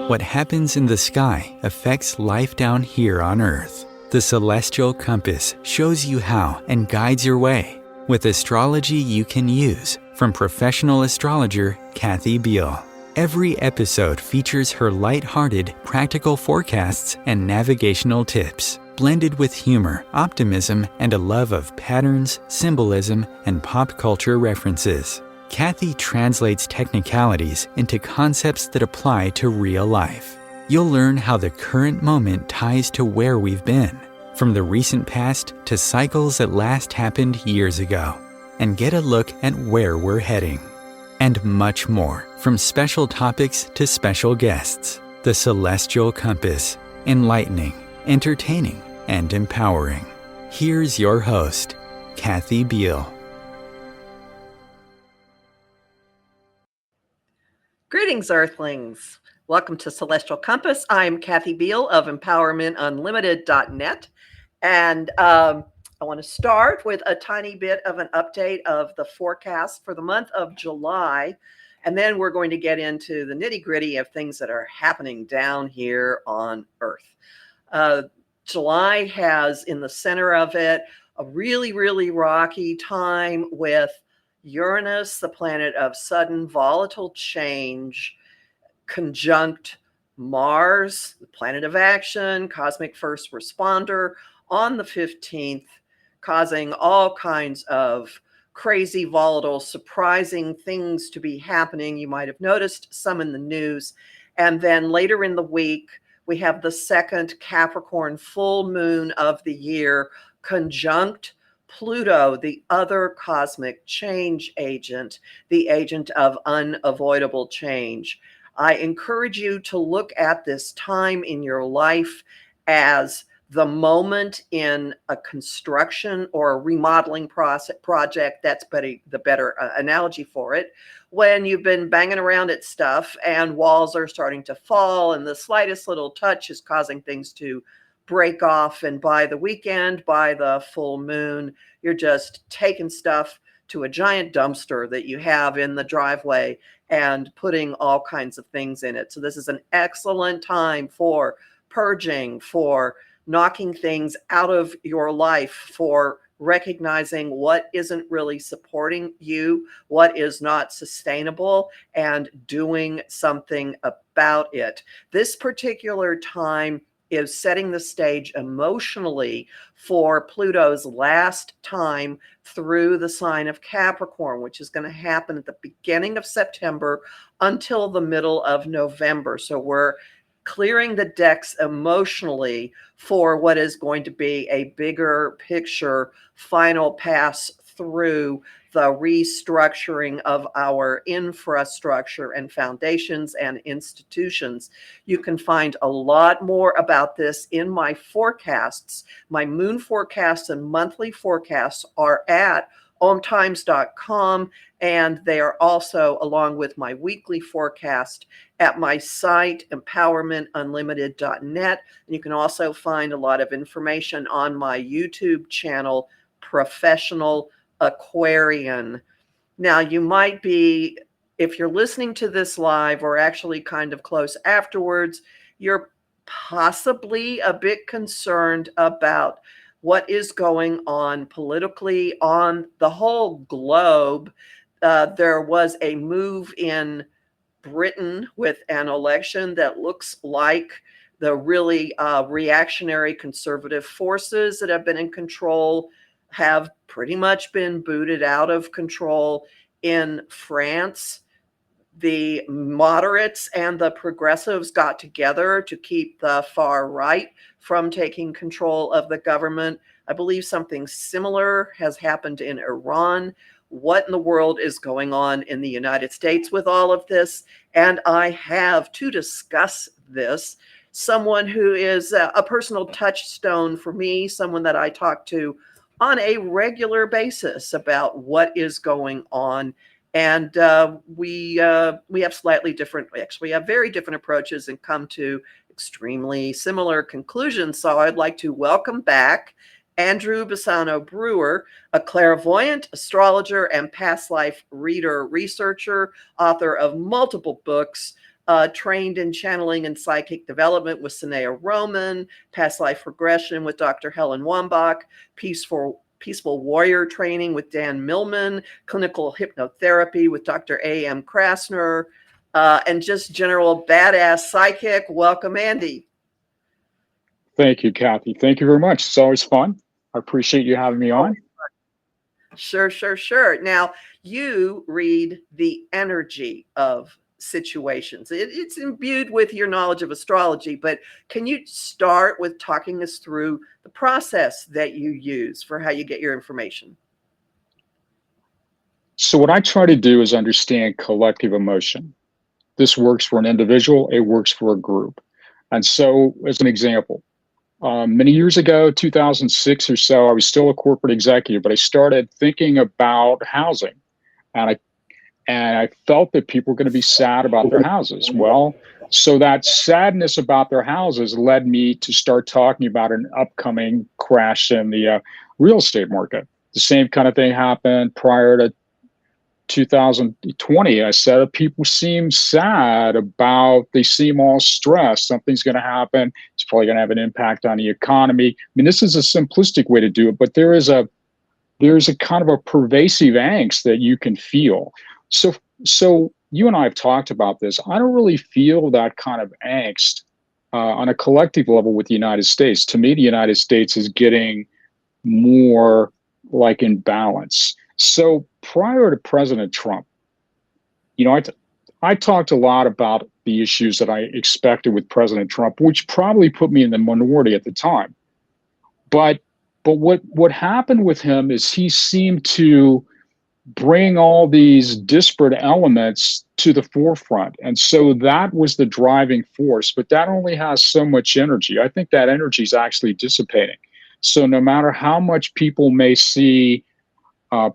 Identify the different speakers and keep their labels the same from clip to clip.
Speaker 1: What happens in the sky affects life down here on Earth. The Celestial Compass shows you how and guides your way with astrology you can use from professional astrologer Kathy Beal. Every episode features her light-hearted, practical forecasts and navigational tips, blended with humor, optimism, and a love of patterns, symbolism, and pop culture references. Kathy translates technicalities into concepts that apply to real life. You'll learn how the current moment ties to where we've been, from the recent past to cycles that last happened years ago, and get a look at where we're heading. And much more, from special topics to special guests. The Celestial Compass, enlightening, entertaining, and empowering. Here's your host, Kathy Beal.
Speaker 2: Greetings, Earthlings. Welcome to Celestial Compass. I'm Kathy Beal of EmpowermentUnlimited.net. And I want to start with a tiny bit of an update of the forecast for the month of July. And then we're going to get into the nitty-gritty of things that are happening down here on Earth. July has in the center of it a really, really rocky time with Uranus, the planet of sudden volatile change, conjunct Mars, the planet of action, cosmic first responder, on the 15th, causing all kinds of crazy, volatile, surprising things to be happening. You might have noticed some in the news. And then later in the week, we have the second Capricorn full moon of the year, conjunct Pluto, the other cosmic change agent, the agent of unavoidable change. I encourage you to look at this time in your life as the moment in a construction or a remodeling project. That's the better analogy for it. When you've been banging around at stuff and walls are starting to fall and the slightest little touch is causing things to break off, and by the weekend, by the full moon, you're just taking stuff to a giant dumpster that you have in the driveway and putting all kinds of things in it. So this is an excellent time for purging, for knocking things out of your life, for recognizing what isn't really supporting you, what is not sustainable, and doing something about it. This particular time is setting the stage emotionally for Pluto's last time through the sign of Capricorn, which is going to happen at the beginning of September until the middle of November. So we're clearing the decks emotionally for what is going to be a bigger picture final pass through the restructuring of our infrastructure and foundations and institutions. You can find a lot more about this in my forecasts. My moon forecasts and monthly forecasts are at omtimes.com, and they are also, along with my weekly forecast, at my site, empowermentunlimited.net. And you can also find a lot of information on my YouTube channel, Professional Aquarian. Now, you might be, if you're listening to this live or actually kind of close afterwards, you're possibly a bit concerned about what is going on politically on the whole globe. There was a move in Britain with an election that looks like the really reactionary conservative forces that have been in control have pretty much been booted out of control. In France, the moderates and the progressives got together to keep the far right from taking control of the government. I believe something similar has happened in Iran. What in the world is going on in the United States with all of this? And I have, to discuss this, someone who is a personal touchstone for me, someone that I talk to on a regular basis about what is going on. And we have slightly different, actually, we have very different approaches and come to extremely similar conclusions. So I'd like to welcome back Andrew Bassano Brewer, a clairvoyant, astrologer, and past life reader, researcher, author of multiple books, trained in channeling and psychic development with Sanaya Roman, past life regression with Dr. Helen Wambach, peaceful warrior training with Dan Millman, clinical hypnotherapy with Dr. A.M. Krasner, and just general badass psychic. Welcome, Andy.
Speaker 3: Thank you, Kathy. Thank you very much. It's always fun. I appreciate you having me on.
Speaker 2: Sure. Now, you read the energy of situations. It's imbued with your knowledge of astrology, but can you start with talking us through the process that you use for how you get your information?
Speaker 3: So what I try to do is understand collective emotion. This works for an individual, it works for a group. And so, as an example, many years ago, 2006 or so, I was still a corporate executive, but I started thinking about housing. And I felt that people were going to be sad about their houses. Well, so that sadness about their houses led me to start talking about an upcoming crash in the real estate market. The same kind of thing happened prior to 2020. I said, people seem sad they seem all stressed. Something's going to happen. It's probably going to have an impact on the economy. I mean, this is a simplistic way to do it, but there's a kind of a pervasive angst that you can feel. So you and I have talked about this. I don't really feel that kind of angst on a collective level with the United States. To me, the United States is getting more like in balance. So prior to President Trump, I talked a lot about the issues that I expected with President Trump, which probably put me in the minority at the time. But what happened with him is he seemed to bring all these disparate elements to the forefront. And so that was the driving force, but that only has so much energy. I think that energy is actually dissipating. So no matter how much people may see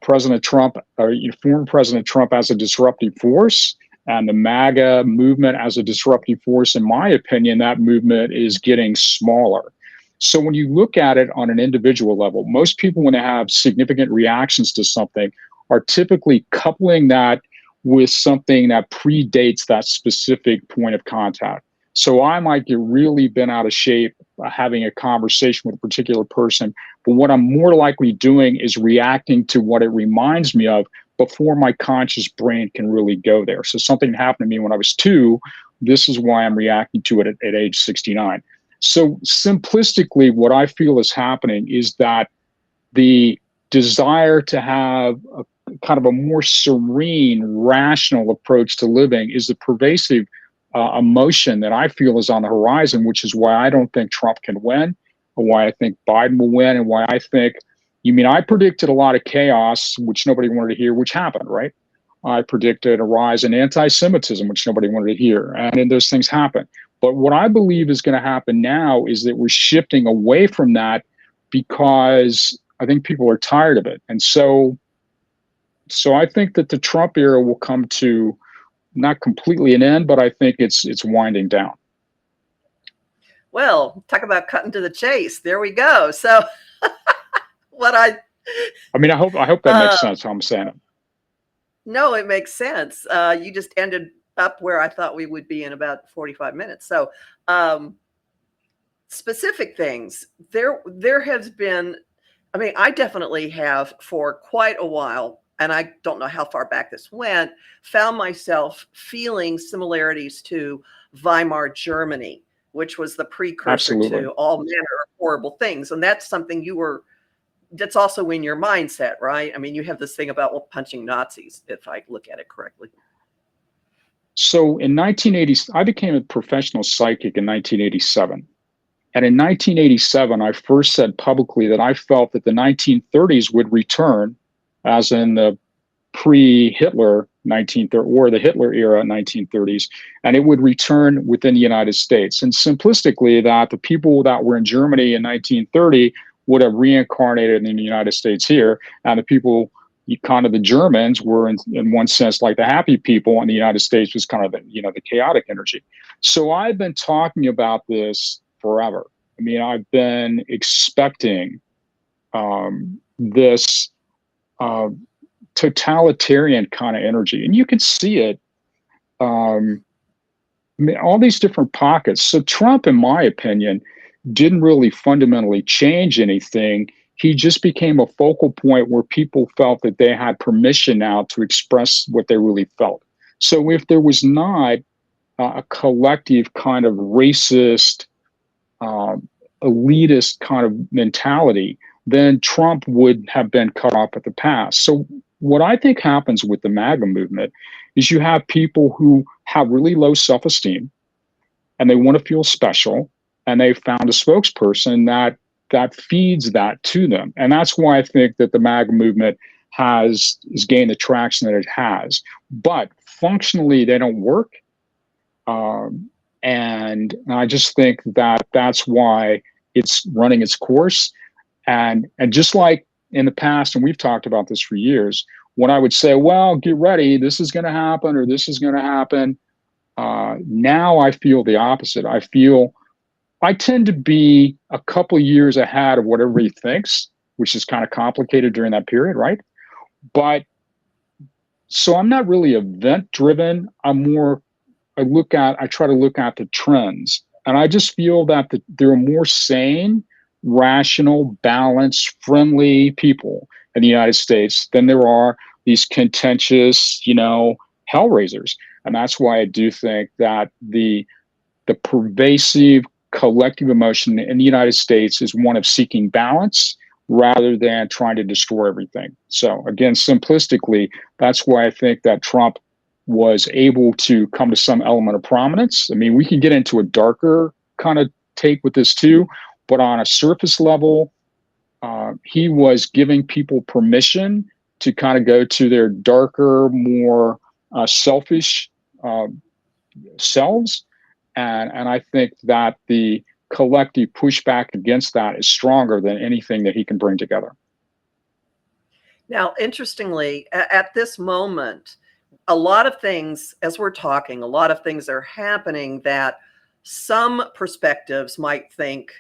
Speaker 3: President Trump or former President Trump as a disruptive force and the MAGA movement as a disruptive force, in my opinion, that movement is getting smaller. So when you look at it on an individual level, most people, when they have significant reactions to something, are typically coupling that with something that predates that specific point of contact. So I might get really bent out of shape having a conversation with a particular person, but what I'm more likely doing is reacting to what it reminds me of before my conscious brain can really go there. So something happened to me when I was 2, this is why I'm reacting to it at age 69. So simplistically, what I feel is happening is that the desire to have a kind of a more serene, rational approach to living is the pervasive emotion that I feel is on the horizon, which is why I don't think Trump can win, or why I think Biden will win, and why I think, I predicted a lot of chaos, which nobody wanted to hear, which happened, right? I predicted a rise in anti-Semitism, which nobody wanted to hear, and then those things happen. But what I believe is going to happen now is that we're shifting away from that because I think people are tired of it. And so I think that the Trump era will come to not completely an end, but I think it's winding down.
Speaker 2: Well, talk about cutting to the chase. There we go. So I
Speaker 3: hope that makes sense how I'm saying it.
Speaker 2: No, it makes sense. You just ended up where I thought we would be in about 45 minutes. So specific things, there has been, I definitely have for quite a while, and I don't know how far back this went, found myself feeling similarities to Weimar Germany, which was the precursor
Speaker 3: Absolutely.
Speaker 2: to all manner of horrible things. And that's something that's also in your mindset, right? You have this thing about punching Nazis, if I look at it correctly.
Speaker 3: So in 1980, I became a professional psychic in 1987. And in 1987, I first said publicly that I felt that the 1930s would return, as in the pre-Hitler 1930 or the Hitler era 1930s, and it would return within the United States. And simplistically, that the people that were in Germany in 1930 would have reincarnated in the United States here, and the people, kind of the Germans, were in one sense like the happy people, and the United States was kind of the chaotic energy. So I've been talking about this forever. I've been expecting this totalitarian kind of energy, and you can see it all these different pockets. So Trump, in my opinion, didn't really fundamentally change anything. He just became a focal point where people felt that they had permission now to express what they really felt. So if there was not a collective kind of racist, elitist kind of mentality, then Trump would have been cut off at the pass. So what I think happens with the MAGA movement is you have people who have really low self-esteem and they want to feel special, and they found a spokesperson that feeds that to them. And that's why I think that the MAGA movement has gained the traction that it has. But functionally, they don't work. And I just think that that's why it's running its course. And just like in the past, and we've talked about this for years, when I would say, well, get ready, this is going to happen, or this is going to happen, now I feel the opposite. I tend to be a couple of years ahead of what everybody thinks, which is kind of complicated during that period, right? But so I'm not really event driven. I try to look at the trends. And I just feel that there are more sane, rational, balanced, friendly people in the United States than there are these contentious, hellraisers. And that's why I do think that the pervasive collective emotion in the United States is one of seeking balance rather than trying to destroy everything. So again, simplistically, that's why I think that Trump was able to come to some element of prominence. I mean, we can get into a darker kind of take with this too, but on a surface level, he was giving people permission to kind of go to their darker, more selfish selves. And I think that the collective pushback against that is stronger than anything that he can bring together.
Speaker 2: Now, interestingly, at this moment, a lot of things, as we're talking, a lot of things are happening that some perspectives might think,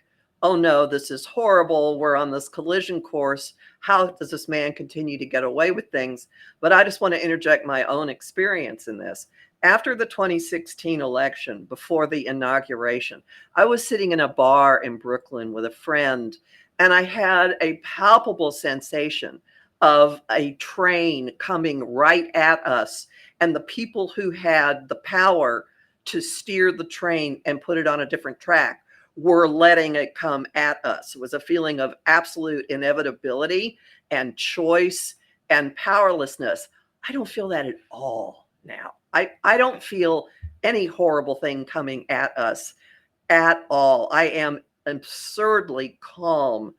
Speaker 2: oh no, this is horrible. We're on this collision course. How does this man continue to get away with things? But I just want to interject my own experience in this. After the 2016 election, before the inauguration, I was sitting in a bar in Brooklyn with a friend, and I had a palpable sensation of a train coming right at us, and the people who had the power to steer the train and put it on a different track were letting it come at us. It was a feeling of absolute inevitability and choice and powerlessness. I don't feel that at all now. I don't feel any horrible thing coming at us at all. I am absurdly calm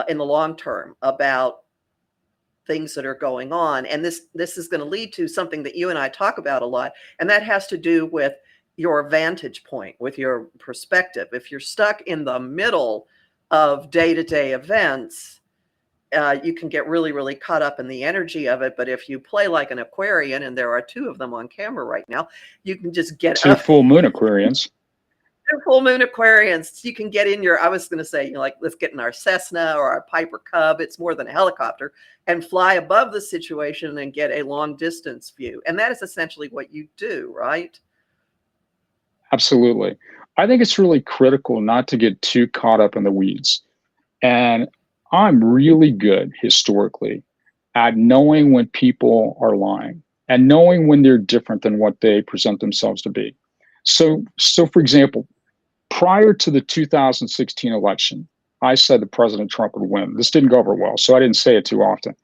Speaker 2: in the long term about things that are going on. And this is going to lead to something that you and I talk about a lot, and that has to do with your vantage point, with your perspective. If you're stuck in the middle of day-to-day events, you can get really, really caught up in the energy of it. But if you play like an Aquarian, and there are two of them on camera right now, you can just get
Speaker 3: two
Speaker 2: up.
Speaker 3: Full moon Aquarians.
Speaker 2: Two full moon Aquarians. You can get in I was going to say, like, let's get in our Cessna or our Piper Cub. It's more than a helicopter, and fly above the situation and get a long distance view. And that is essentially what you do, right?
Speaker 3: Absolutely. I think it's really critical not to get too caught up in the weeds. And I'm really good historically at knowing when people are lying and knowing when they're different than what they present themselves to be. So for example, prior to the 2016 election, I said that President Trump would win. This didn't go over well, so I didn't say it too often.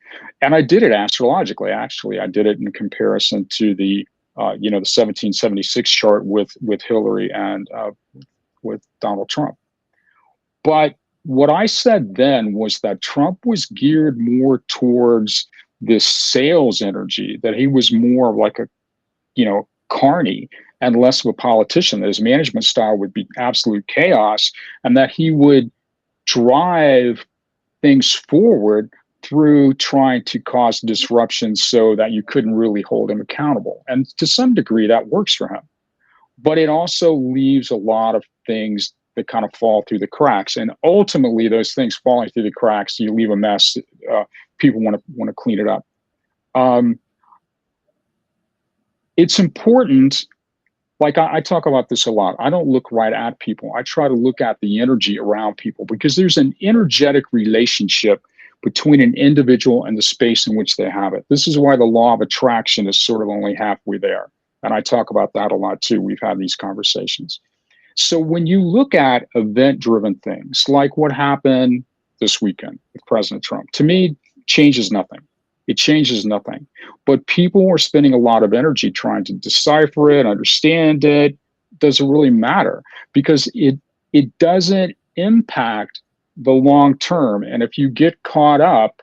Speaker 3: And I did it astrologically, actually. I did it in comparison to the 1776 chart with Hillary and with Donald Trump. But what I said then was that Trump was geared more towards this sales energy, that he was more of like a, carny and less of a politician, that his management style would be absolute chaos, and that he would drive things forward through trying to cause disruption so that you couldn't really hold him accountable. And to some degree, that works for him. But it also leaves a lot of things that kind of fall through the cracks. And ultimately, those things falling through the cracks, you leave a mess. People want to clean it up. It's important like I talk about this a lot. I don't look right at people. I try to look at the energy around people, because there's an energetic relationship between an individual and the space in which they have it. This is why the law of attraction is sort of only halfway there. And I talk about that a lot too. We've had these conversations. So when you look at event-driven things, like what happened this weekend with President Trump, to me, changes nothing. It changes nothing. But people are spending a lot of energy trying to decipher it, understand it. Doesn't really matter, because it doesn't impact the long term. And if you get caught up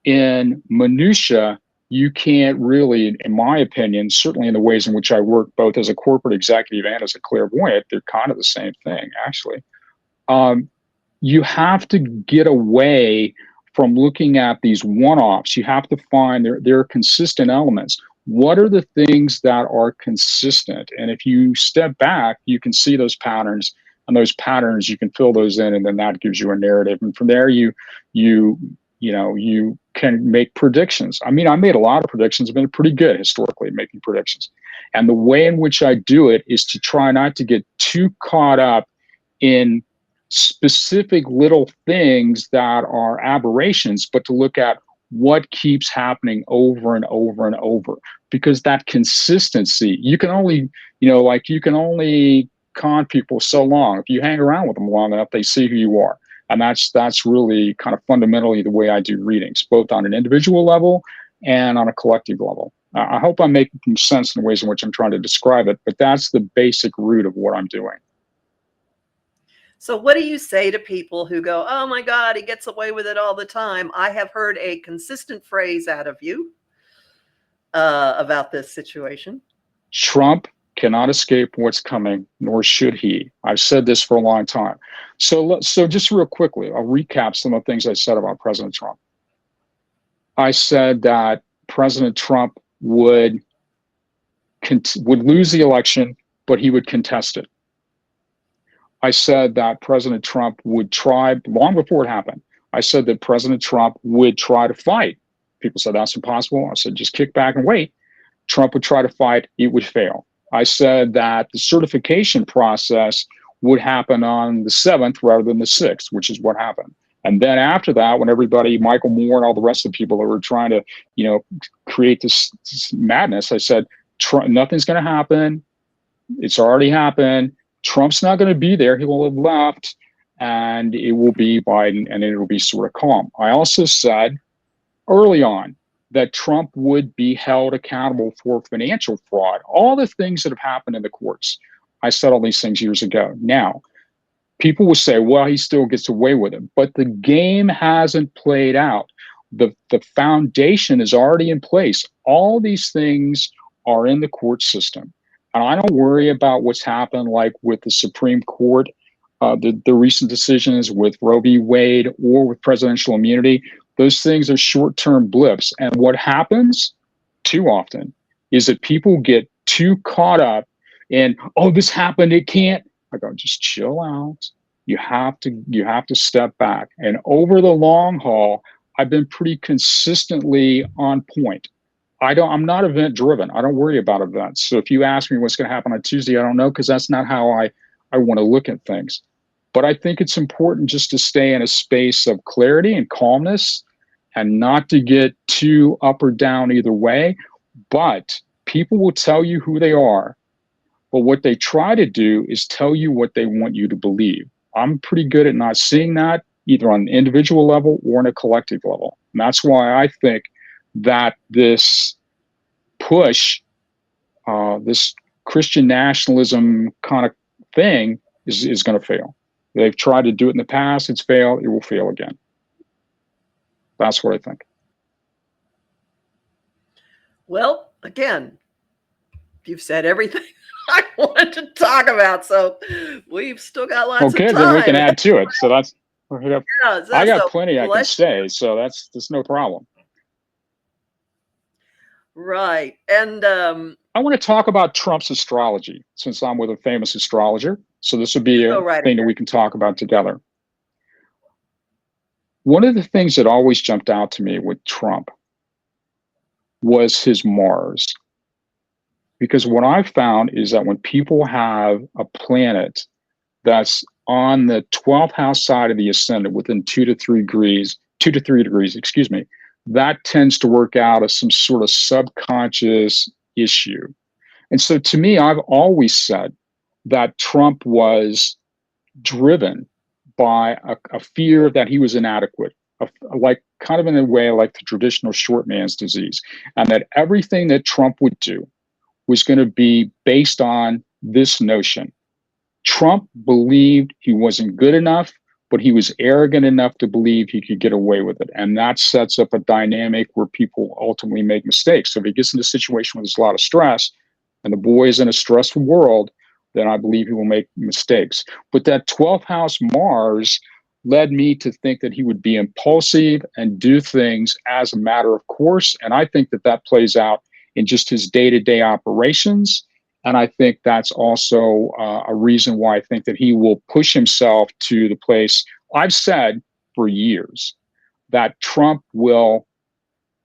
Speaker 3: in minutia, you can't really, in my opinion, certainly in the ways in which I work both as a corporate executive and as a clairvoyant, they're kind of the same thing, actually. You have to get away from looking at these one-offs. You have to find there are consistent elements. What are the things that are consistent? And if you step back, you can see those patterns, and those patterns, you can fill those in, and then that gives you a narrative. And from there, you can make predictions. I mean, I made a lot of predictions. I've been pretty good historically at making predictions. And the way in which I do it is to try not to get too caught up in specific little things that are aberrations, but to look at what keeps happening over and over and over. Because that consistency, you can only con people so long. If you hang around with them long enough, they see who you are. And that's really kind of fundamentally the way I do readings, both on an individual level and on a collective level. I hope I'm making sense in the ways in which I'm trying to describe it, but that's the basic root of what I'm doing.
Speaker 2: So what do you say to people who go, oh my God, he gets away with it all the time? I have heard a consistent phrase out of you about this situation.
Speaker 3: Trump cannot escape what's coming, nor should he. I've said this for a long time. So just real quickly, I'll recap some of the things I said about President Trump. I said that President Trump would lose the election, but he would contest it. I said that President Trump would try, long before it happened, I said that President Trump would try to fight. People said that's impossible. I said, just kick back and wait. Trump would try to fight, it would fail. I said that the certification process would happen on the 7th rather than the 6th, which is what happened. And then after that, when everybody, Michael Moore and all the rest of the people that were trying to, create this madness, I said, nothing's going to happen. It's already happened. Trump's not going to be there. He will have left, and it will be Biden, and it will be sort of calm. I also said early on that Trump would be held accountable for financial fraud, all the things that have happened in the courts. I said all these things years ago. Now, people will say, well, he still gets away with it, but the game hasn't played out. The foundation is already in place. All these things are in the court system. And I don't worry about what's happened, like with the Supreme Court, the recent decisions with Roe v. Wade or with presidential immunity. Those things are short-term blips. And what happens too often is that people get too caught up in, oh, this happened, it can't. I go, just chill out. You have to step back. And over the long haul, I've been pretty consistently on point. I'm not event driven. I don't worry about events. So if you ask me what's going to happen on Tuesday, I don't know, because that's not how I want to look at things. But I think it's important just to stay in a space of clarity and calmness and not to get too up or down either way. But people will tell you who they are. But what they try to do is tell you what they want you to believe. I'm pretty good at not seeing that either on an individual level or on a collective level. And that's why I think that this push, this Christian nationalism kind of thing is going to fail. They've tried to do it in the past. It's failed. It will fail again. That's what I think.
Speaker 2: Well, again, you've said everything I wanted to talk about, so we've still got lots of time.
Speaker 3: Okay, then we can add to it. So that's,
Speaker 2: yeah,
Speaker 3: I got plenty I can say, so that's no problem.
Speaker 2: Right. And
Speaker 3: I want to talk about Trump's astrology, since I'm with a famous astrologer. So this would be a thing that we can talk about together. One of the things that always jumped out to me with Trump was his Mars. Because what I've found is that when people have a planet that's on the 12th house side of the ascendant within 2 to 3 degrees, excuse me, that tends to work out as some sort of subconscious issue. And so to me, I've always said that Trump was driven by a fear that he was inadequate, like kind of in a way like the traditional short man's disease, and that everything that Trump would do was going to be based on this notion. Trump believed he wasn't good enough, but he was arrogant enough to believe he could get away with it. And that sets up a dynamic where people ultimately make mistakes. So if he gets in a situation where there's a lot of stress and the boy is in a stressful world, then I believe he will make mistakes. But that 12th house Mars led me to think that he would be impulsive and do things as a matter of course. And I think that that plays out in just his day-to-day operations. And I think that's also a reason why I think that he will push himself to the place. I've said for years that Trump will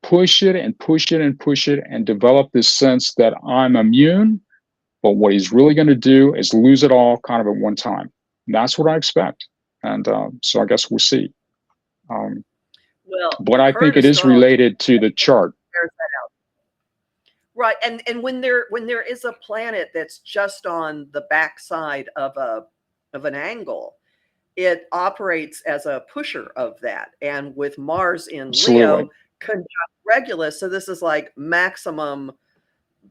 Speaker 3: push it and push it and push it and develop this sense that I'm immune. But what he's really going to do is lose it all kind of at one time. And that's what I expect. And so I guess we'll see. But I think it is related to the chart.
Speaker 2: Right, and when there is a planet that's just on the backside of an angle, it operates as a pusher of that. And with Mars in Leo conjunct Regulus, so this is like maximum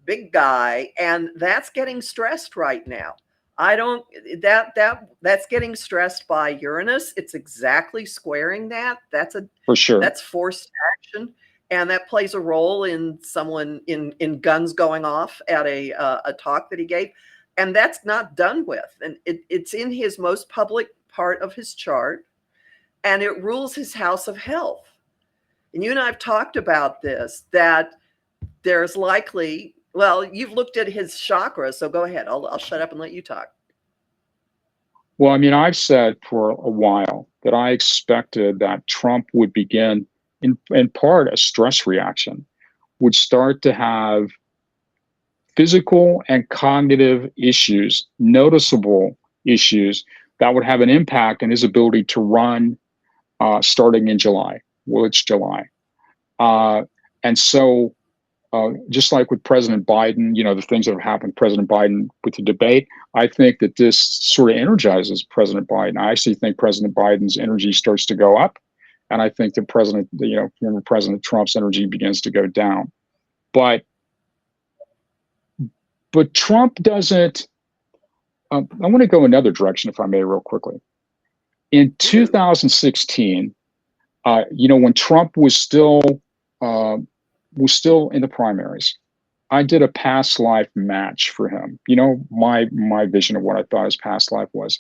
Speaker 2: big guy, and that's getting stressed right now. That's getting stressed by Uranus. It's exactly squaring that. That's
Speaker 3: for sure.
Speaker 2: That's forced action. And that plays a role in someone in guns going off at a talk that he gave. And that's not done with. And it's in his most public part of his chart. And it rules his house of health. And you and I have talked about this, that there's likely, well, you've looked at his chakras. So go ahead. I'll shut up and let you talk.
Speaker 3: Well, I mean, I've said for a while that I expected that Trump would begin in part a stress reaction, would start to have physical and cognitive issues, noticeable issues that would have an impact on his ability to run starting in July. Well, it's July. And so just like with President Biden, the things that have happened, President Biden with the debate, I think that this sort of energizes President Biden. I actually think President Biden's energy starts to go up. And I think that former President Trump's energy begins to go down. But Trump doesn't, I want to go another direction, if I may, real quickly. In 2016, when Trump was still in the primaries, I did a past life match for him. My vision of what I thought his past life was.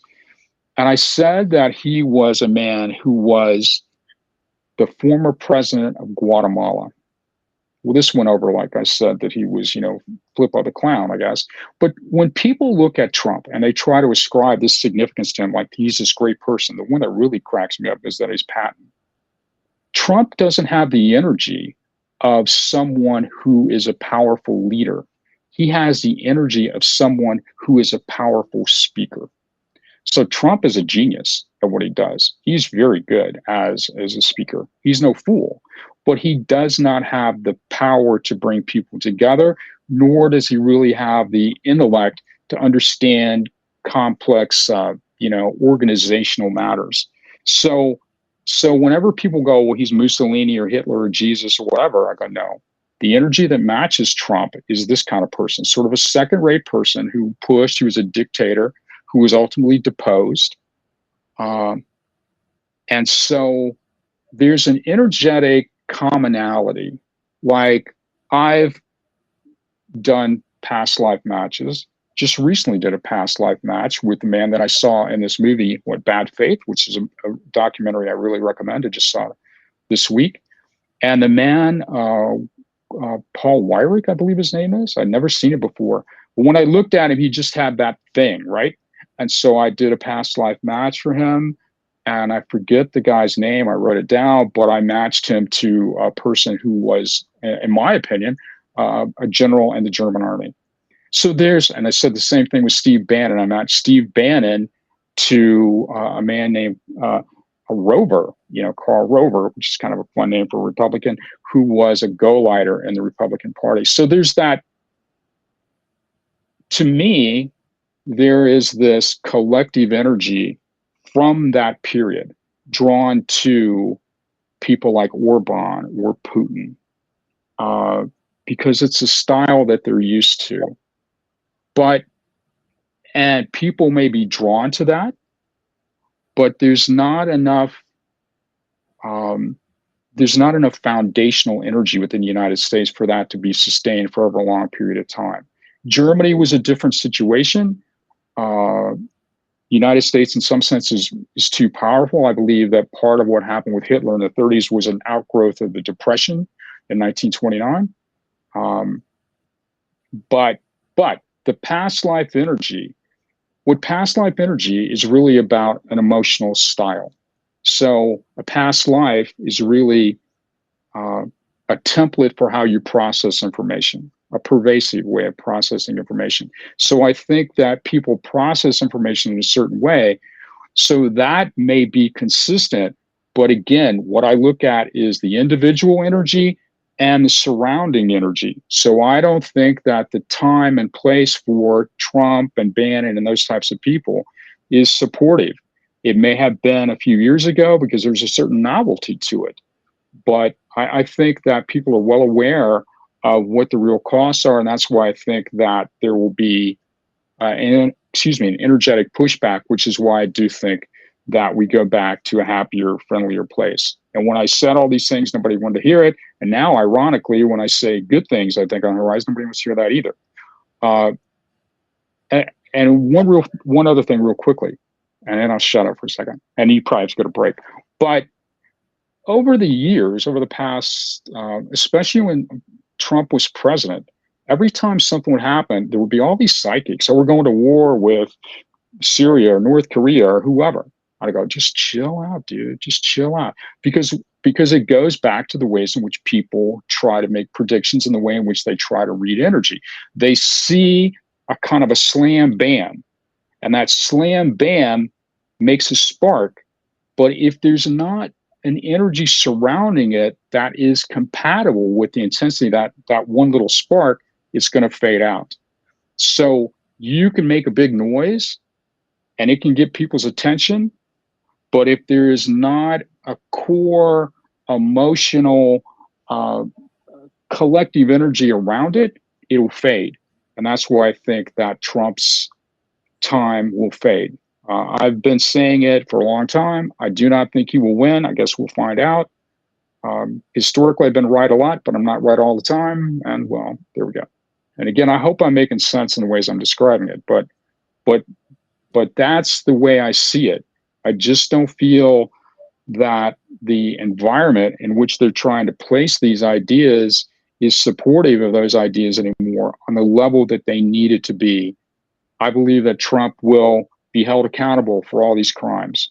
Speaker 3: And I said that he was a man who was the former president of Guatemala. Well, this went over, like I said, that he was, Flippo the clown, I guess. But when people look at Trump and they try to ascribe this significance to him, like he's this great person, the one that really cracks me up is that he's patent. Trump doesn't have the energy of someone who is a powerful leader. He has the energy of someone who is a powerful speaker. So Trump is a genius at what he does. He's very good as a speaker. He's no fool, but he does not have the power to bring people together, nor does he really have the intellect to understand complex, organizational matters. So whenever people go, well, he's Mussolini or Hitler or Jesus or whatever, I go, no. The energy that matches Trump is this kind of person, sort of a second-rate person who pushed, he was a dictator, who was ultimately deposed. And so there's an energetic commonality. Like I've done past life matches, just recently did a past life match with the man that I saw in this movie, Bad Faith, which is a documentary I really recommend. I just saw it this week. And the man, Paul Weyrich, I believe his name is. I'd never seen it before. But when I looked at him, he just had that thing, right? And so I did a past life match for him, and I forget the guy's name. I wrote it down, but I matched him to a person who was, in my opinion, a general in the German army. So and I said the same thing with Steve Bannon. I matched Steve Bannon to a man named a Rover, Karl Rover, which is kind of a fun name for a Republican, who was a go-lighter in the Republican Party. So there's that. To me, there is this collective energy from that period drawn to people like Orban or Putin, because it's a style that they're used to. And people may be drawn to that, but there's not enough foundational energy within the United States for that to be sustained for over a long period of time. Germany was a different situation. United States, in some senses, is too powerful. I believe that part of what happened with Hitler in the 30s was an outgrowth of the Depression in 1929. But the past life energy, what past life energy is really about an emotional style. So a past life is really a template for how you process information, a pervasive way of processing information. So I think that people process information in a certain way, so that may be consistent. But again, what I look at is the individual energy and the surrounding energy. So I don't think that the time and place for Trump and Bannon and those types of people is supportive. It may have been a few years ago because there's a certain novelty to it. But I think that people are well aware of what the real costs are. And that's why I think that there will be an energetic pushback, which is why I do think that we go back to a happier, friendlier place. And when I said all these things, nobody wanted to hear it. And now, ironically, when I say good things, I think on the horizon, nobody wants to hear that either. And one other thing real quickly, and then I'll shut up for a second. And you probably have to go to break. But over the years, over the past, especially when Trump was president, every time something would happen, there would be all these psychics. So we're going to war with Syria or North Korea or whoever. I'd go, just chill out, dude. Just chill out. Because it goes back to the ways in which people try to make predictions and the way in which they try to read energy. They see a kind of a slam bam, and that slam bam makes a spark. But if there's not an energy surrounding it that is compatible with the intensity, that one little spark, it's going to fade out. So you can make a big noise and it can get people's attention, but if there is not a core emotional collective energy around it, it will fade. And that's why I think that Trump's time will fade. I've been saying it for a long time. I do not think he will win. I guess we'll find out. Historically, I've been right a lot, but I'm not right all the time. And well, there we go. And again, I hope I'm making sense in the ways I'm describing it. But that's the way I see it. I just don't feel that the environment in which they're trying to place these ideas is supportive of those ideas anymore on the level that they need it to be. I believe that Trump will be held accountable for all these crimes.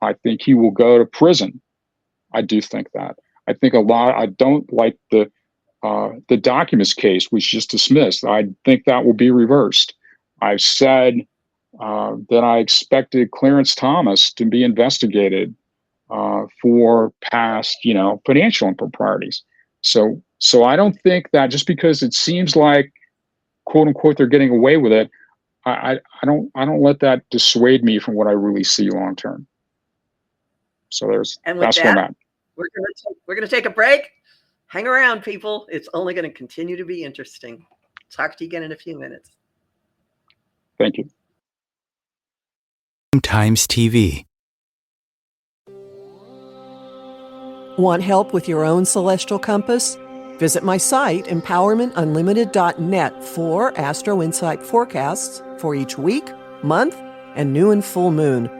Speaker 3: I think he will go to prison. I do think that. I think I don't like the documents case, which just dismissed. I think that will be reversed. I've said that I expected Clarence Thomas to be investigated for past, financial improprieties. So I don't think that just because it seems like, quote unquote, they're getting away with it, I don't let that dissuade me from what I really see long term. So that's where I'm at.
Speaker 2: We're gonna take a break. Hang around, people. It's only going to continue to be interesting. Talk to you again in a few minutes.
Speaker 3: Thank you.
Speaker 1: Times TV.
Speaker 4: Want help with your own celestial compass? Visit my site, empowermentunlimited.net, for Astro Insight forecasts for each week, month, and new and full moon.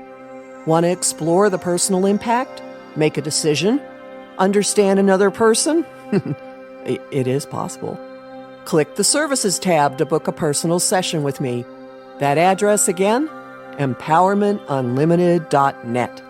Speaker 4: Want to explore the personal impact? Make a decision? Understand another person? It is possible. Click the Services tab to book a personal session with me. That address again? empowermentunlimited.net.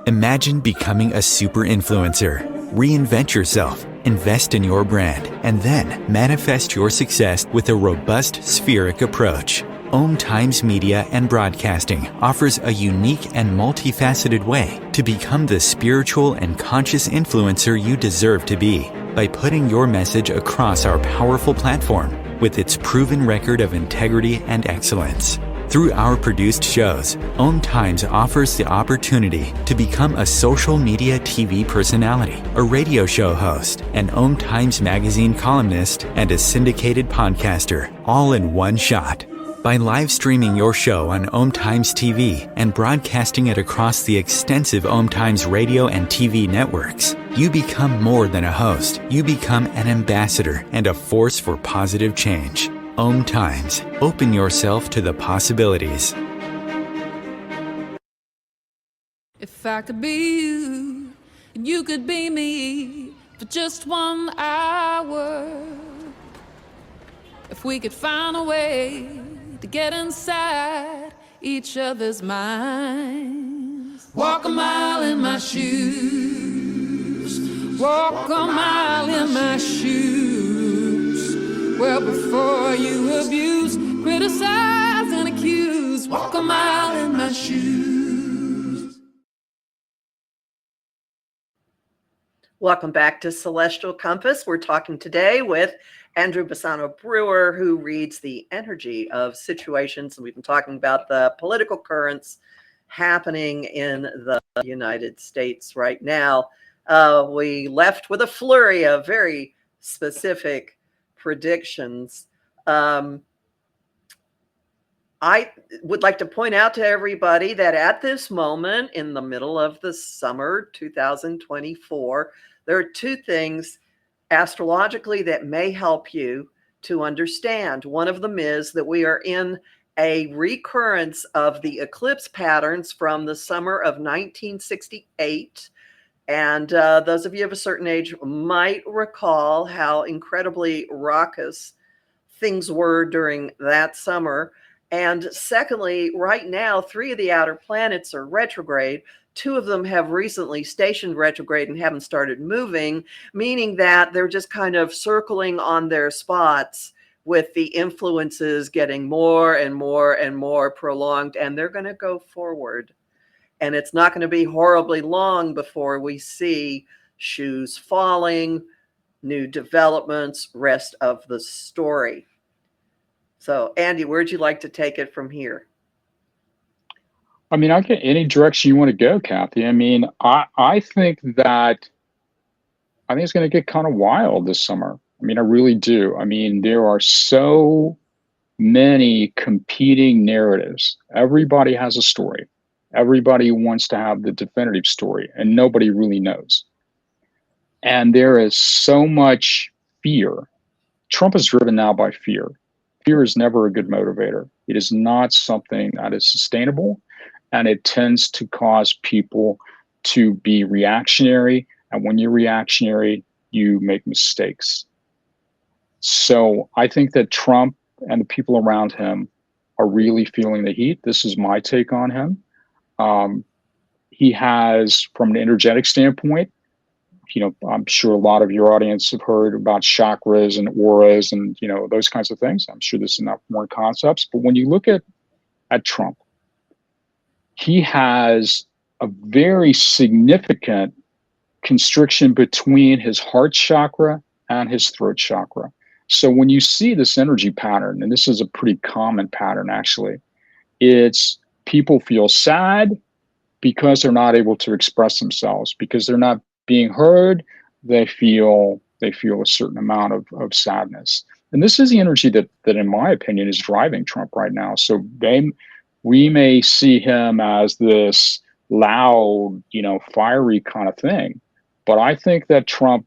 Speaker 1: Imagine becoming a super influencer. Reinvent yourself, invest in your brand, and then manifest your success with a robust spheric approach. Om Times Media and Broadcasting offers a unique and multifaceted way to become the spiritual and conscious influencer you deserve to be by putting your message across our powerful platform with its proven record of integrity and excellence. Through our produced shows, Om Times offers the opportunity to become a social media TV personality, a radio show host, an Om Times magazine columnist, and a syndicated podcaster, all in one shot. By live streaming your show on Om Times TV and broadcasting it across the extensive Om Times radio and TV networks, you become more than a host. You become an ambassador and a force for positive change. Om Times. Open yourself to the possibilities.
Speaker 5: If I could be you, and you could be me for just 1 hour. If we could find a way to get inside each other's minds. Walk a mile in my shoes. Walk a mile in my shoes. Well, before you abuse, criticize, and accuse. Walk a mile in my shoes.
Speaker 2: Welcome back to Celestial Compass. We're talking today with Andrew Bassano Brewer, who reads the energy of situations. And we've been talking about the political currents happening in the United States right now. We left with a flurry of very specific predictions. I would like to point out to everybody that at this moment, in the middle of the summer 2024, there are two things astrologically that may help you to understand. One of them is that we are in a recurrence of the eclipse patterns from the summer of 1968. And those of you of a certain age might recall how incredibly raucous things were during that summer. And secondly, right now, 3 of the outer planets are retrograde. 2 of them have recently stationed retrograde and haven't started moving, meaning that they're just kind of circling on their spots with the influences getting more and more and more prolonged, and they're going to go forward. And it's not going to be horribly long before we see shoes falling, new developments, rest of the story. So, Andy, where'd you like to take it from here?
Speaker 3: I mean, I get any direction you want to go, Kathy. I mean, I think it's going to get kind of wild this summer. I mean, I really do. I mean, there are so many competing narratives. Everybody has a story. Everybody wants to have the definitive story, and nobody really knows. And there is so much fear. Trump is driven now by fear. Fear is never a good motivator. It is not something that is sustainable. And it tends to cause people to be reactionary. And when you're reactionary, you make mistakes. So I think that Trump and the people around him are really feeling the heat. This is my take on him. He has, from an energetic standpoint, I'm sure a lot of your audience have heard about chakras and auras and, those kinds of things. I'm sure there's enough more concepts. But when you look at Trump, he has a very significant constriction between his heart chakra and his throat chakra. So when you see this energy pattern, and this is a pretty common pattern actually, it's people feel sad because they're not able to express themselves, because they're not being heard. They feel a certain amount of sadness. And this is the energy that in my opinion is driving Trump right now. So we may see him as this loud, fiery kind of thing. But I think that Trump,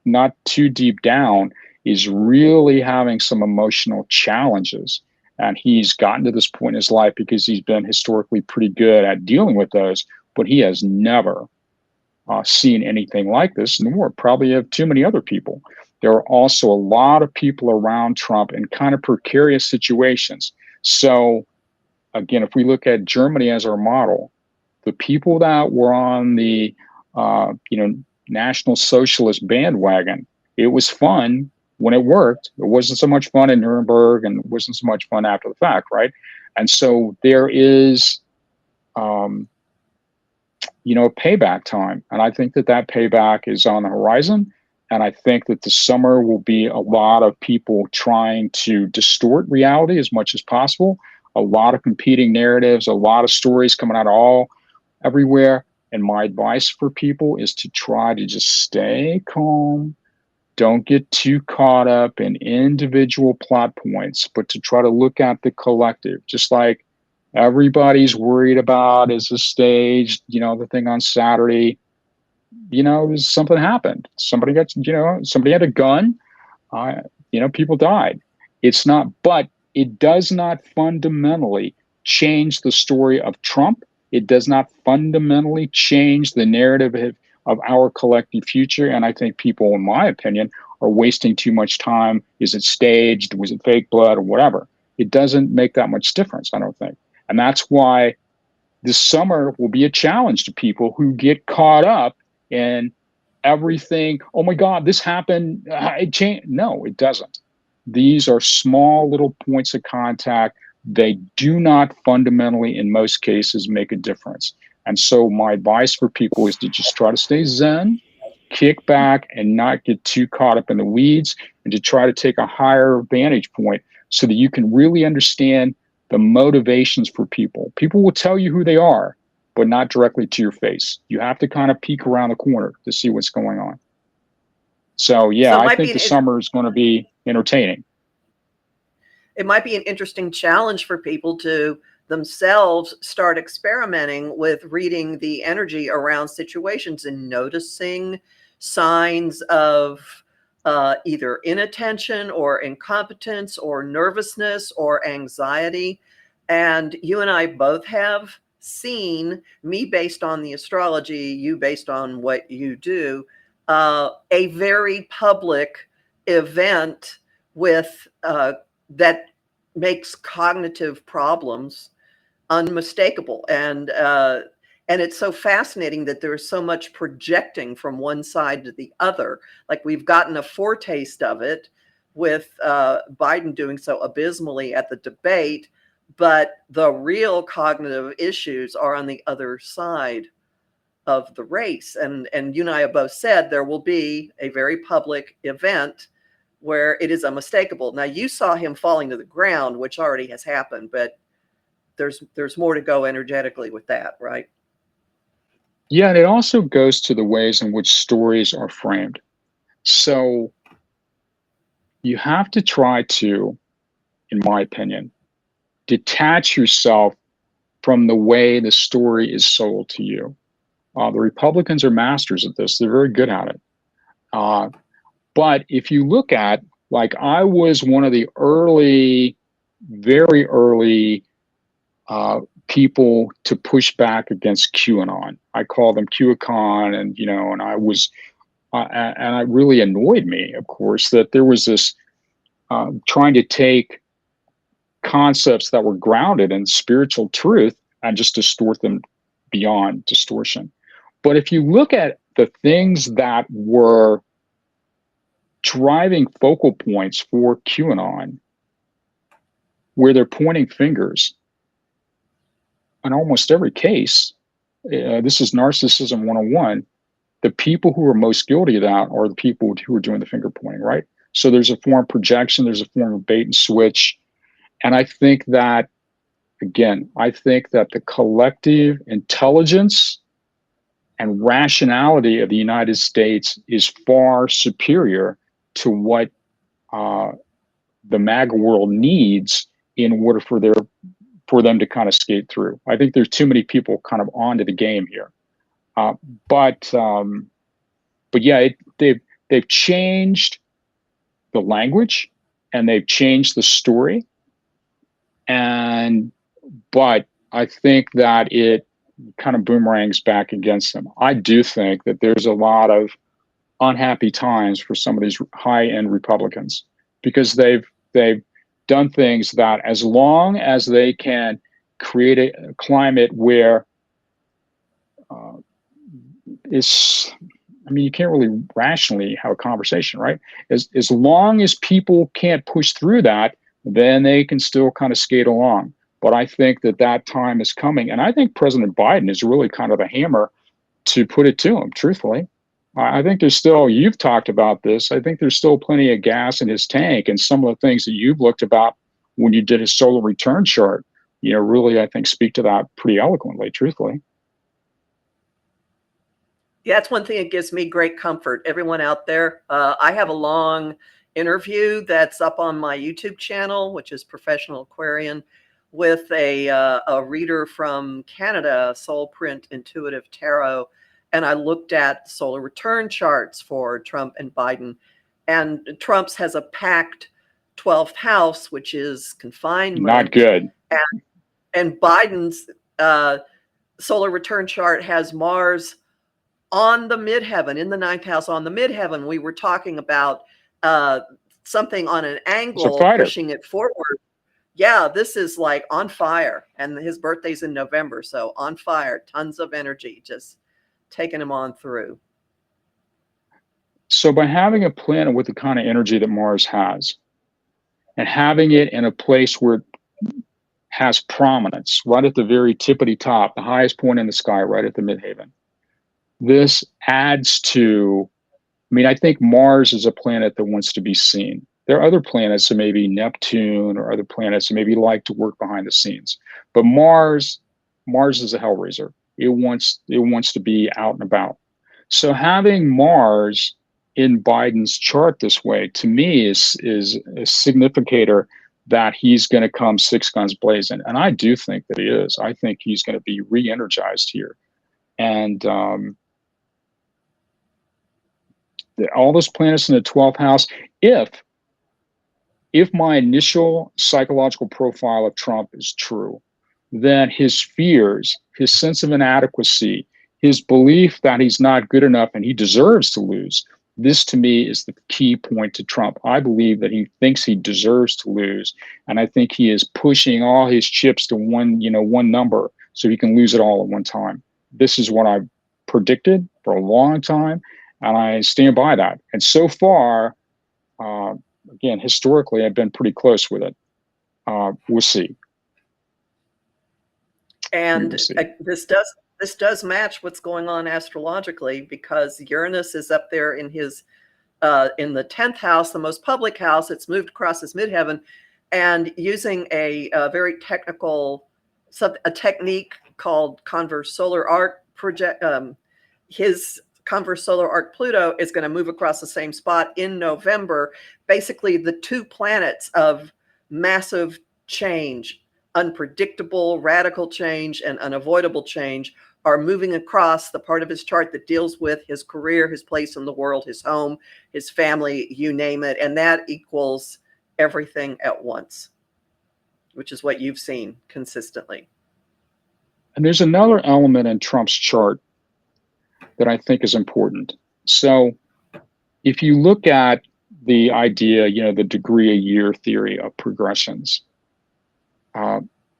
Speaker 3: not too deep down, is really having some emotional challenges. And he's gotten to this point in his life because he's been historically pretty good at dealing with those, but he has never seen anything like this, nor probably have too many other people. There are also a lot of people around Trump in kind of precarious situations. So again, if we look at Germany as our model, the people that were on the, National Socialist bandwagon. It was fun when it worked. It wasn't so much fun in Nuremberg, and it wasn't so much fun after the fact, right? And so there is, a payback time. And I think that payback is on the horizon. And I think that the summer will be a lot of people trying to distort reality as much as possible. A lot of competing narratives, a lot of stories coming out everywhere. And my advice for people is to try to just stay calm. Don't get too caught up in individual plot points, but to try to look at the collective, just like everybody's worried about is the stage, the thing on Saturday, something happened. Somebody had a gun, people died. But it does not fundamentally change the story of Trump. It does not fundamentally change the narrative of our collective future. And I think people, in my opinion, are wasting too much time. Is it staged? Was it fake blood or whatever? It doesn't make that much difference, I don't think. And that's why this summer will be a challenge to people who get caught up in everything. Oh my God, this happened. It changed. No, it doesn't. These are small little points of contact. They do not fundamentally, in most cases, make a difference. And so my advice for people is to just try to stay zen, kick back, and not get too caught up in the weeds, and to try to take a higher vantage point so that you can really understand the motivations for people. People will tell you who they are, but not directly to your face. You have to kind of peek around the corner to see what's going on. So yeah, I think the summer is going to be entertaining.
Speaker 2: It might be an interesting challenge for people to themselves start experimenting with reading the energy around situations and noticing signs of either inattention or incompetence or nervousness or anxiety. And you and I both have seen, me based on the astrology, you based on what you do, a very public event with that makes cognitive problems unmistakable. And it's so fascinating that there's so much projecting from one side to the other. Like we've gotten a foretaste of it with Biden doing so abysmally at the debate, but the real cognitive issues are on the other side of the race. And you and I have both said there will be a very public event where it is unmistakable. Now you saw him falling to the ground, which already has happened, but there's more to go energetically with that, right?
Speaker 3: Yeah, and it also goes to the ways in which stories are framed. So you have to try to, in my opinion, detach yourself from the way the story is sold to you. The Republicans are masters at this. They're very good at it. But if you look at, like, I was one of the very early people to push back against QAnon. I call them QAnon, and I was, and it really annoyed me, of course, that there was this trying to take concepts that were grounded in spiritual truth and just distort them beyond distortion. But if you look at the things that were driving focal points for QAnon, where they're pointing fingers, in almost every case, this is narcissism 101, the people who are most guilty of that are the people who are doing the finger pointing, right? So there's a form of projection, there's a form of bait and switch. And I think that, again, the collective intelligence and rationality of the United States is far superior to what the MAGA world needs in order for them to kind of skate through. I think there's too many people kind of onto the game here. But yeah, they've changed the language and they've changed the story. But I think that it kind of boomerangs back against them. I do think that there's a lot of unhappy times for some of these high-end Republicans because they've done things that, as long as they can create a climate where I mean, you can't really rationally have a conversation, right? As long as people can't push through that, then they can still kind of skate along. But I think that time is coming. And I think President Biden is really kind of the hammer to put it to him, truthfully. I think there's still, you've talked about this, I think there's still plenty of gas in his tank. And some of the things that you've looked about when you did his solar return chart, really, I think, speak to that pretty eloquently, truthfully.
Speaker 2: Yeah, that's one thing that gives me great comfort. Everyone out there, I have a long interview that's up on my YouTube channel, which is Professional Aquarian, with a reader from Canada, Soul Print Intuitive Tarot. And I looked at solar return charts for Trump and Biden. And Trump's has a packed 12th house, which is confinement.
Speaker 3: Not good.
Speaker 2: And Biden's solar return chart has Mars on the midheaven, in the 9th house on the midheaven. We were talking about something on an angle, pushing it forward. Yeah, this is like on fire. And his birthday's in November, so on fire, tons of energy, just taking him on through.
Speaker 3: So by having a planet with the kind of energy that Mars has, and having it in a place where it has prominence, right at the very tippity top, the highest point in the sky, right at the midheaven, this adds to, I think Mars is a planet that wants to be seen. There are other planets, so maybe Neptune or other planets that maybe like to work behind the scenes. But Mars is a hellraiser. It wants to be out and about. So having Mars in Biden's chart this way, to me, is a significator that he's going to come 6 guns blazing. And I do think that he is. I think he's going to be re-energized here. And all those planets in the 12th house, if my initial psychological profile of Trump is true, then his fears, his sense of inadequacy, his belief that he's not good enough and he deserves to lose, this to me is the key point to Trump. I believe that he thinks he deserves to lose, and I think he is pushing all his chips to one number so he can lose it all at one time. This is what I've predicted for a long time, and I stand by that. And so far, again, historically, I've been pretty close with it. We'll see.
Speaker 2: And this does match what's going on astrologically, because Uranus is up there in his in the 10th house, the most public house. It's moved across his midheaven, and using a very technical a technique called converse solar arc project. His converse solar arc Pluto is going to move across the same spot in November. Basically, the two planets of massive change, unpredictable, radical change, and unavoidable change, are moving across the part of his chart that deals with his career, his place in the world, his home, his family, you name it. And that equals everything at once, which is what you've seen consistently.
Speaker 3: And there's another element in Trump's chart that I think is important. So if you look at the idea, the degree a year theory of progressions,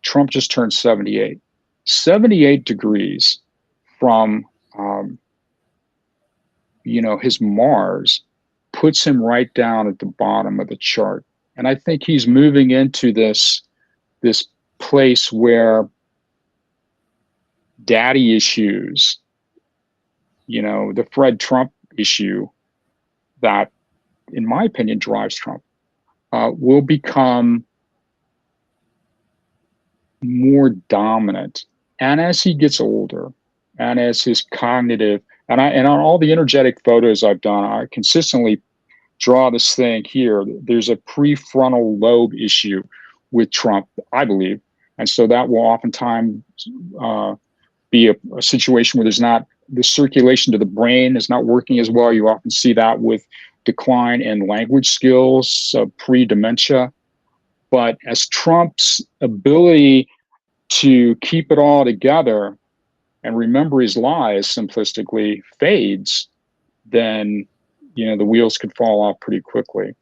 Speaker 3: Trump just turned 78. 78 degrees from, his Mars puts him right down at the bottom of the chart. And I think he's moving into this place where daddy issues, the Fred Trump issue that, in my opinion, drives Trump, will become more dominant. And as he gets older, and as his cognitive, and on all the energetic photos I've done, I consistently draw this thing here. There's a prefrontal lobe issue with Trump, I believe. And so that will oftentimes be a situation where there's not, the circulation to the brain is not working as well. You often see that with decline in language skills, pre-dementia. But as Trump's ability to keep it all together and remember his lies simplistically fades, then, the wheels could fall off pretty quickly.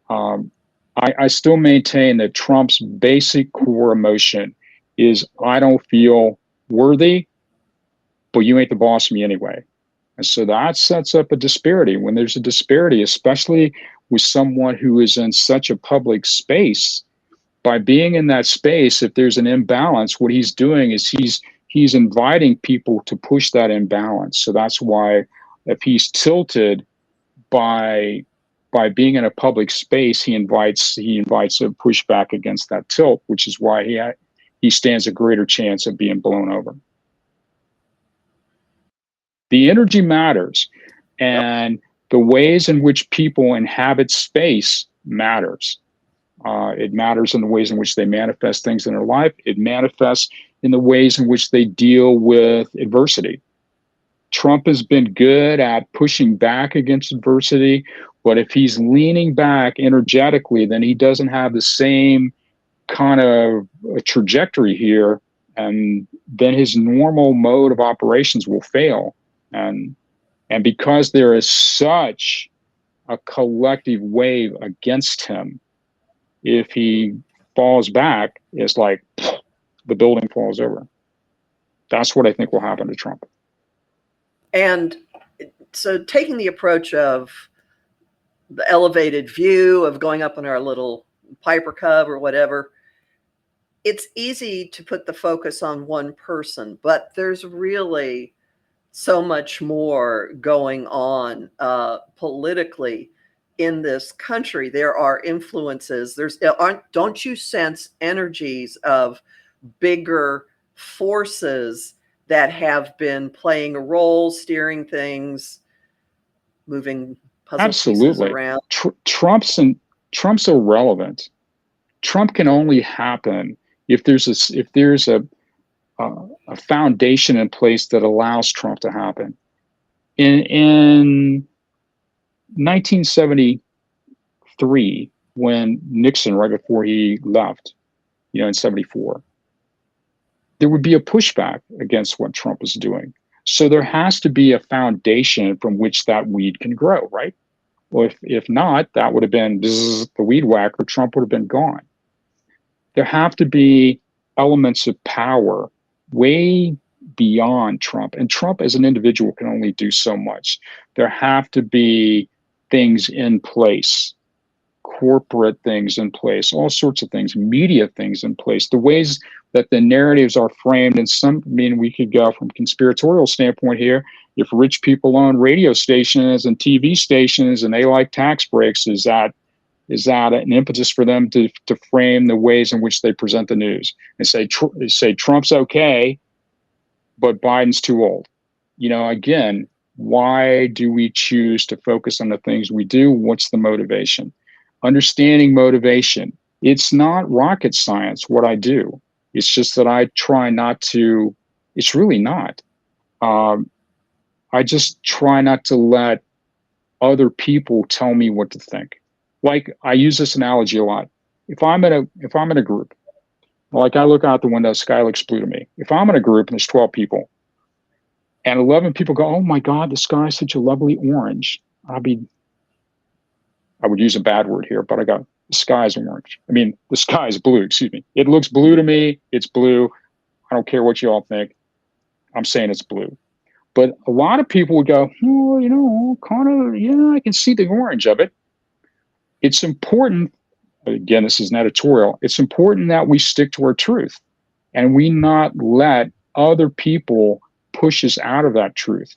Speaker 3: I still maintain that Trump's basic core emotion is, I don't feel worthy, but you ain't the boss of me anyway. And so that sets up a disparity. When there's a disparity, especially with someone who is in such a public space, by being in that space, if there's an imbalance, what he's doing is he's inviting people to push that imbalance. So that's why if he's tilted by being in a public space, he invites a pushback against that tilt, which is why he stands a greater chance of being blown over. The energy matters, and the ways in which people inhabit space matters. It matters in the ways in which they manifest things in their life. It manifests in the ways in which they deal with adversity. Trump has been good at pushing back against adversity, but if he's leaning back energetically, then he doesn't have the same kind of a trajectory here, and then his normal mode of operations will fail. And because there is such a collective wave against him, if he falls back, it's like the building falls over. That's what I think will happen to Trump.
Speaker 2: And so taking the approach of the elevated view of going up in our little Piper Cub or whatever, it's easy to put the focus on one person, but there's really so much more going on politically in this country. There are influences. Don't you sense energies of bigger forces that have been playing a role, steering things, moving puzzle pieces around?
Speaker 3: Trump's irrelevant. Trump can only happen if there's a foundation in place that allows Trump to happen. In 1973, when Nixon, right before he left, in 74, there would be a pushback against what Trump was doing. So there has to be a foundation from which that weed can grow, right? Well, if not, that would have been the weed whacker, Trump would have been gone. There have to be elements of power way beyond Trump. And Trump as an individual can only do so much. There have to be things in place, corporate things in place, all sorts of things, media things in place, the ways that the narratives are framed. And we could go from conspiratorial standpoint here. If rich people own radio stations and TV stations and they like tax breaks, is that an impetus for them to frame the ways in which they present the news and say Trump's okay, but Biden's too old? Again, why do we choose to focus on the things we do? What's the motivation? Understanding motivation. It's not rocket science, what I do. It's just that I try not to, it's really not. I just try not to let other people tell me what to think. Like, I use this analogy a lot. If I'm in a group, like I look out the window, sky looks blue to me. If I'm in a group and there's 12 people and 11 people go, "Oh my God, the sky is such a lovely orange," I would use a bad word here, but I go, the sky is orange. The sky is blue, excuse me. It looks blue to me. It's blue. I don't care what you all think. I'm saying it's blue. But a lot of people would go, I can see the orange of it. It's important, again, this is an editorial, it's important that we stick to our truth and we not let other people push us out of that truth.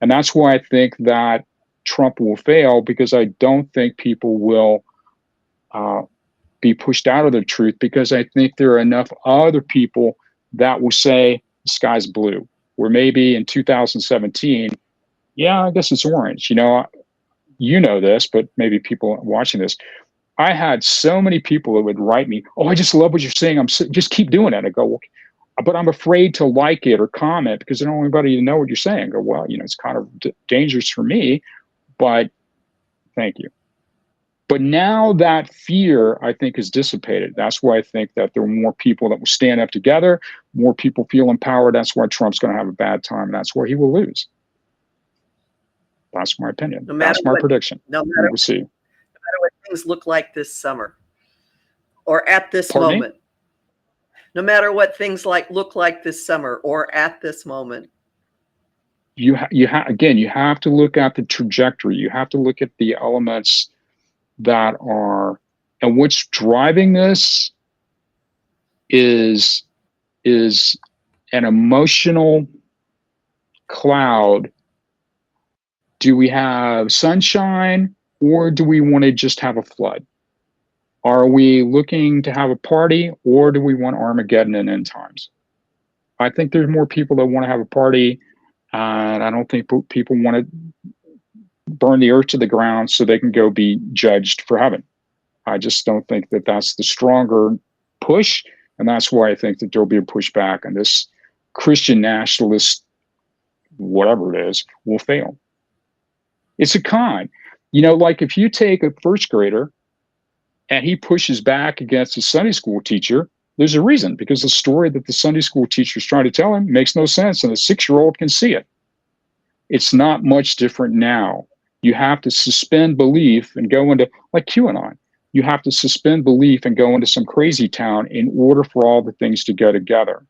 Speaker 3: And that's why I think that Trump will fail, because I don't think people will be pushed out of their truth, because I think there are enough other people that will say the sky's blue. Or maybe in 2017, I guess it's orange. You know this, but maybe people watching this. I had so many people that would write me, "Oh, I just love what you're saying. Just keep doing it." I go, "Well, but I'm afraid to like it or comment because I don't want anybody to know what you're saying." I go, "Well, it's kind of dangerous for me, but thank you." But now that fear, I think, is dissipated. That's why I think that there are more people that will stand up together, more people feel empowered. That's why Trump's going to have a bad time, and that's where he will lose. That's my opinion. That's my prediction. We'll see.
Speaker 2: No matter what things look like this summer or at this
Speaker 3: Pardon
Speaker 2: moment. Me? No matter what things look like this summer or at this moment.
Speaker 3: you have to look at the trajectory. You have to look at the elements that are, and what's driving this is an emotional cloud. Do we have sunshine, or do we want to just have a flood? Are we looking to have a party, or do we want Armageddon and end times? I think there's more people that want to have a party, and I don't think people want to burn the earth to the ground so they can go be judged for heaven. I just don't think that that's the stronger push, and that's why I think that there'll be a pushback, and this Christian nationalist, whatever it is, will fail. It's a con. Like if you take a first grader and he pushes back against a Sunday school teacher, there's a reason, because the story that the Sunday school teacher is trying to tell him makes no sense, and a 6-year-old can see it. It's not much different now. You have to suspend belief and go into, like QAnon, you have to suspend belief and go into some crazy town in order for all the things to go together.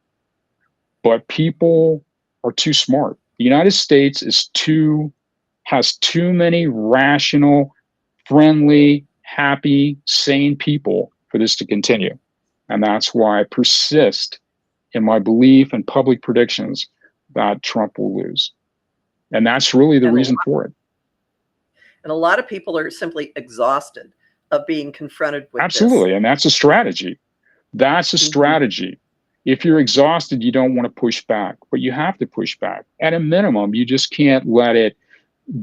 Speaker 3: But people are too smart. The United States has too many rational, friendly, happy, sane people for this to continue. And that's why I persist in my belief and public predictions that Trump will lose. And that's really the reason for it.
Speaker 2: And a lot of people are simply exhausted of being confronted with
Speaker 3: Absolutely.
Speaker 2: this.
Speaker 3: And that's a strategy. That's a strategy. If you're exhausted, you don't want to push back, but you have to push back. At a minimum, you just can't let it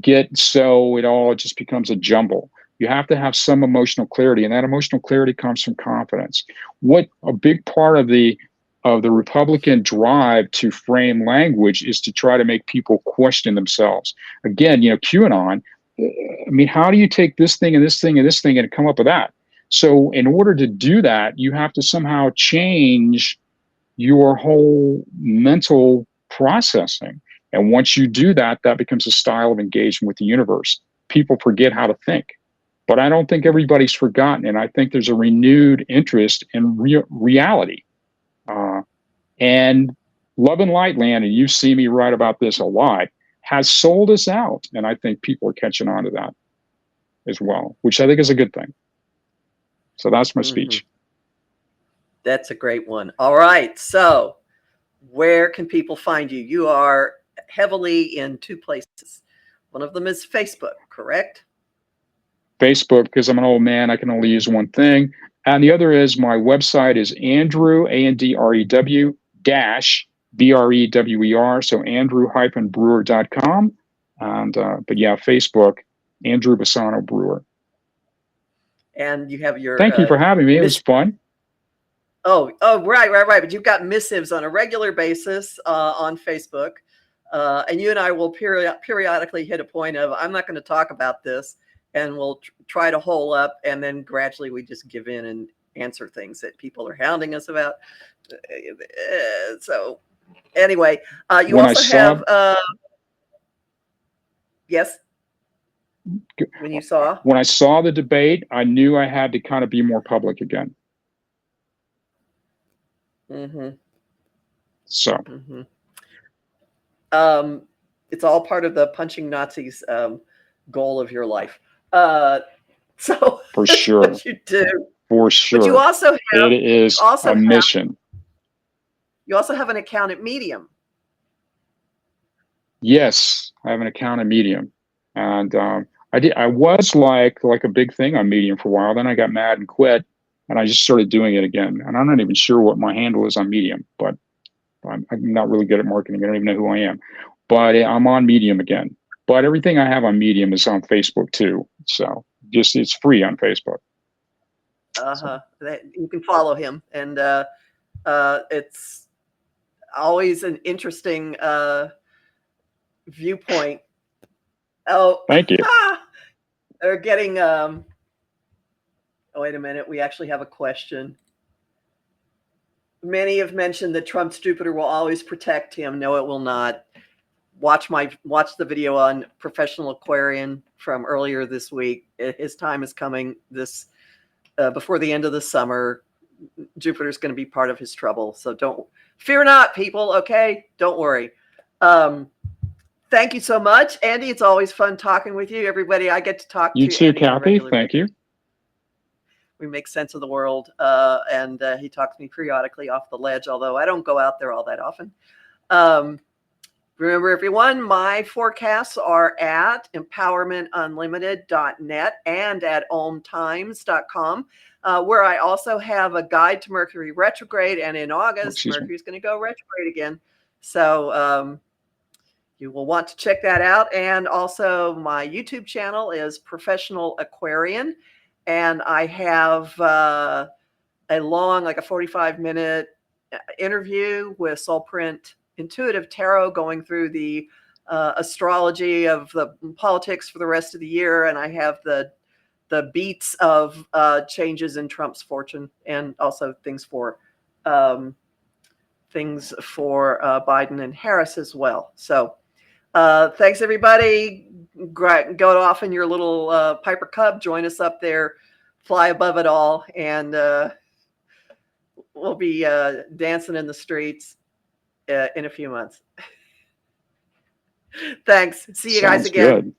Speaker 3: get so it all just becomes a jumble. You have to have some emotional clarity, and that emotional clarity comes from confidence. What a big part of the Republican drive to frame language is to try to make people question themselves. Again, QAnon, I mean, how do you take this thing and this thing and this thing and come up with that? So in order to do that, you have to somehow change your whole mental processing. And once you do that, that becomes a style of engagement with the universe. People forget how to think. But I don't think everybody's forgotten. And I think there's a renewed interest in reality. And Love and Light Land, and you see me write about this a lot, has sold us out. And I think people are catching on to that as well, which I think is a good thing. So that's my speech.
Speaker 2: That's a great one. All right. So where can people find you? You are heavily in 2 places. One of them is Facebook, correct?
Speaker 3: Facebook, because I'm an old man, I can only use one thing. And the other is my website is Andrew, ANDREW -BREWER, so andrew-brewer.com. And but yeah, Facebook, Andrew Bassano Brewer.
Speaker 2: And you have your
Speaker 3: thank you for having me. It was fun.
Speaker 2: Oh, right. But you've got missives on a regular basis on Facebook. And you and I will periodically hit a point of, I'm not going to talk about this, and we'll try to hole up, and then gradually we just give in and answer things that people are hounding us about. So anyway, you when also have, yes? When you saw?
Speaker 3: When I saw the debate, I knew I had to kind of be more public again. So.
Speaker 2: It's all part of the punching Nazis goal of your life. So
Speaker 3: for sure,
Speaker 2: what you do.
Speaker 3: For sure.
Speaker 2: But you also have,
Speaker 3: it is a mission.
Speaker 2: You also have an account at Medium.
Speaker 3: Yes, I have an account at Medium. And I was like a big thing on Medium for a while. Then I got mad and quit, and I just started doing it again. And I'm not even sure what my handle is on Medium, but I'm not really good at marketing. I don't even know who I am. But I'm on Medium again. But everything I have on Medium is on Facebook too. So just it's free on Facebook.
Speaker 2: You can follow him, and it's always an interesting viewpoint. Oh,
Speaker 3: thank you.
Speaker 2: They're getting. Oh, wait a minute. We actually have a question. Many have mentioned that Trump's Jupiter will always protect him. No, it will not. Watch the video on Professional Aquarian from earlier this week. His time is coming before the end of the summer. Jupiter's going to be part of his trouble. So fear not, people. Okay. Don't worry. Thank you so much, Andy. It's always fun talking with you. Everybody I get to talk to.
Speaker 3: You too,
Speaker 2: Andy,
Speaker 3: Kathy. Thank you.
Speaker 2: We make sense of the world, and he talks me periodically off the ledge, although I don't go out there all that often. Remember, everyone, my forecasts are at empowermentunlimited.net and at ohmtimes.com, where I also have a guide to Mercury retrograde. And in August, Mercury's going to go retrograde again. So you will want to check that out. And also, my YouTube channel is Professional Aquarian. And I have a long, like a 45-minute interview with Soul Print Intuitive Tarot, going through the astrology of the politics for the rest of the year. And I have the beats of changes in Trump's fortune, and also things for Biden and Harris as well. So thanks, everybody. Go off in your little Piper Cub. Join us up there. Fly above it all. And we'll be dancing in the streets in a few months. Thanks. See you guys again.
Speaker 3: Good.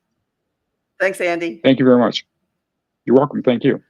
Speaker 2: Thanks, Andy.
Speaker 3: Thank you very much. You're welcome. Thank you.